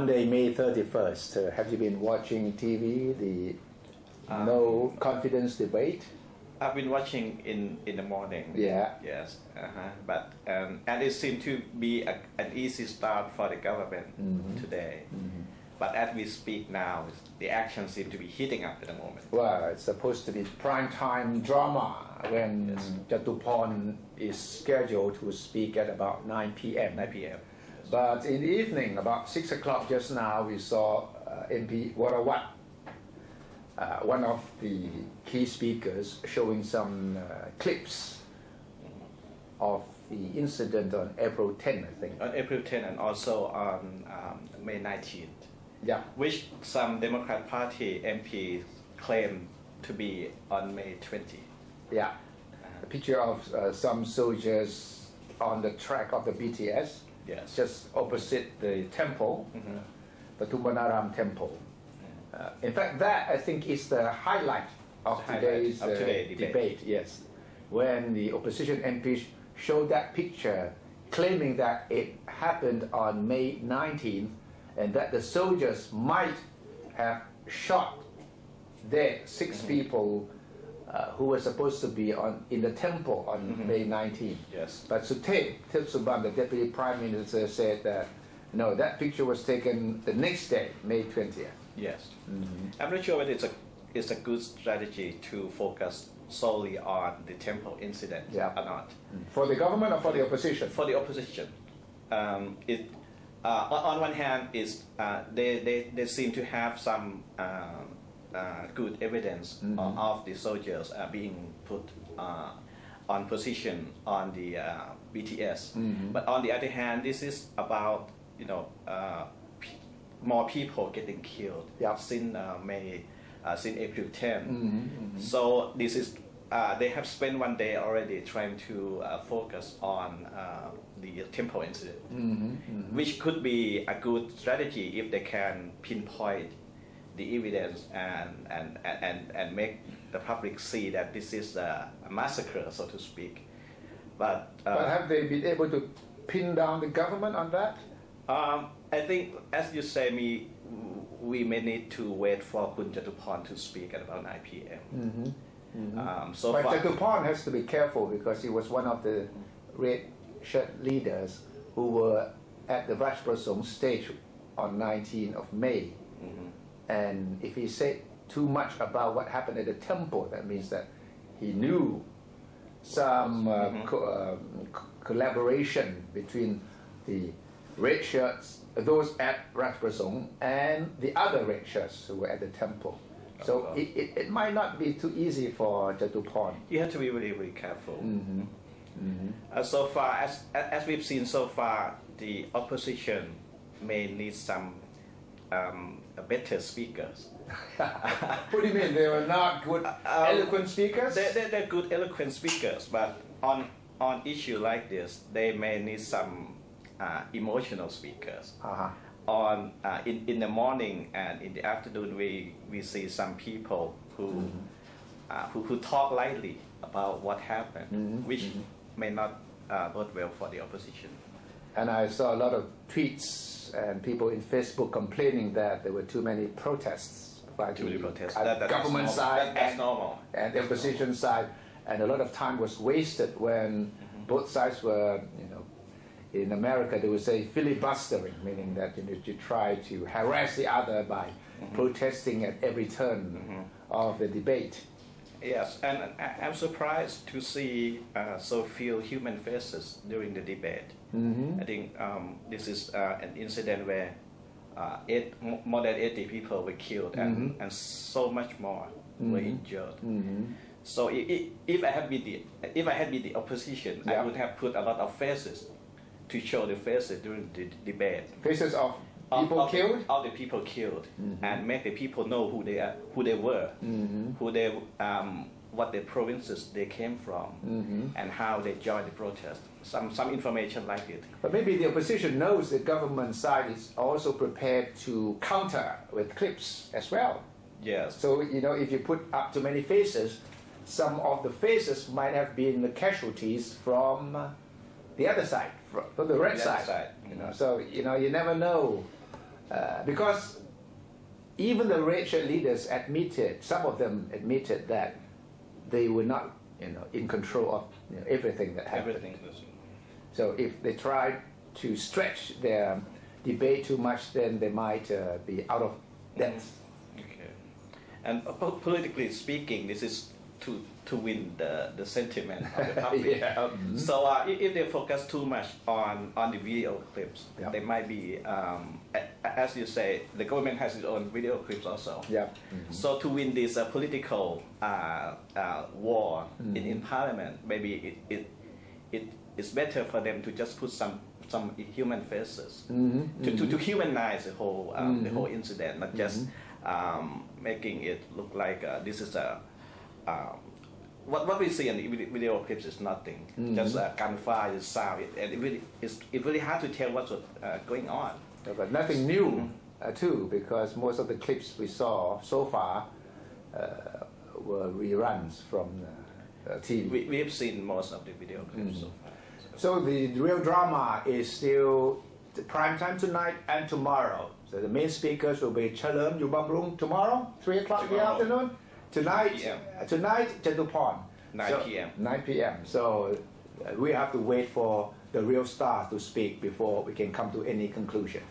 Monday, May 31st. Have you been watching TV, the no confidence debate? I've been watching in the morning. Yeah. Yes. But and it seemed to be an easy start for the government today. But as we speak now, the action seems to be heating up at the moment. Well, it's supposed to be prime time drama when Jatuporn is scheduled to speak at about 9 p.m. 9 p.m. But in the evening, about 6 o'clock just now, we saw MP Warawat, one of the key speakers, showing some clips of the incident on April 10, I think. On April 10 and also on May 19th. Yeah. Which some Democrat Party MPs claim to be on May 20. Yeah. A picture of some soldiers on the track of the BTS. Yes. Just opposite the temple, the Tumanaram temple. In fact, that I think is the highlight of today's debate. Yes, when the opposition MPs showed that picture, claiming that it happened on May 19th, and that the soldiers might have shot dead 6 people who were supposed to be in the temple on May 19th. Yes. But Suthichai, the Deputy Prime Minister, said that no, that picture was taken the next day, May 20th. Yes. I'm not sure whether it's a good strategy to focus solely on the temple incident or not. For the government or for the opposition? For the opposition. On one hand, they seem to have some good evidence of the soldiers being put on position on the BTS. But on the other hand, this is about more people getting killed since since April 10. So this is they have spent one day already trying to focus on the temple incident, which could be a good strategy if they can pinpoint the evidence and make the public see that this is a massacre, so to speak. But have they been able to pin down the government on that? I think, as you say, we may need to wait for Kun Jatuporn to speak at about 9 p.m. But Jatuporn has to be careful because he was one of the red shirt leaders who were at the Rajprasong stage on 19th of May. And if he said too much about what happened at the temple, that means that he knew some collaboration between the red shirts, those at Rajprasong, and the other red shirts who were at the temple. So it might not be too easy for Jatuporn. You have to be really, really careful. So far, as we've seen so far, the opposition may need some better speakers. What do you mean? They were not good eloquent speakers? They're good eloquent speakers, but on issue like this, they may need some emotional speakers. In the morning and in the afternoon, we see some people who talk lightly about what happened, which may not bode well for the opposition. And I saw a lot of tweets and people in Facebook complaining that there were too many protests by the government side and the opposition side, and a lot of time was wasted when both sides were, in America they would say filibustering, meaning that you try to harass the other by protesting at every turn of the debate. Yes, and I'm surprised to see so few human faces during the debate. I think this is an incident where more than 80 people were killed and so much more were injured. So if I had been the opposition, I would have put a lot of faces to show the faces during the debate. Faces of people killed? Of the people killed, and make the people know who they were, what the provinces they came from, and how they joined the protest. Some information like it. But maybe the opposition knows the government side is also prepared to counter with clips as well. Yes. So if you put up too many faces, some of the faces might have been the casualties from the other side, from the red side. So you never know Because even the racial leaders admitted, some of them admitted that they were not, in control of everything that happened. Everything. So if they try to stretch their debate too much, then they might be out of depth. Okay. And politically speaking, this is to win the sentiment of the public. Yeah. So if they focus too much on the video clips, they might be, as you say, the government has its own video clips also. Yeah. So to win this political war in parliament, maybe it's better for them to just put some human faces to humanize the whole incident, not just making it look like this is a what we see in the video clips is nothing, just gunfire, sound, and it's really hard to tell what's going on. Yeah, but nothing new too, because most of the clips we saw so far were reruns from TV. We have seen most of the video clips so far. So the real drama is still the prime time tonight and tomorrow. So the main speakers will be Chalerm Yubamrung tomorrow, 3 o'clock in the afternoon. Tonight, Jatuporn. 9 p.m. 9 p.m. So we have to wait for the real stars to speak before we can come to any conclusion.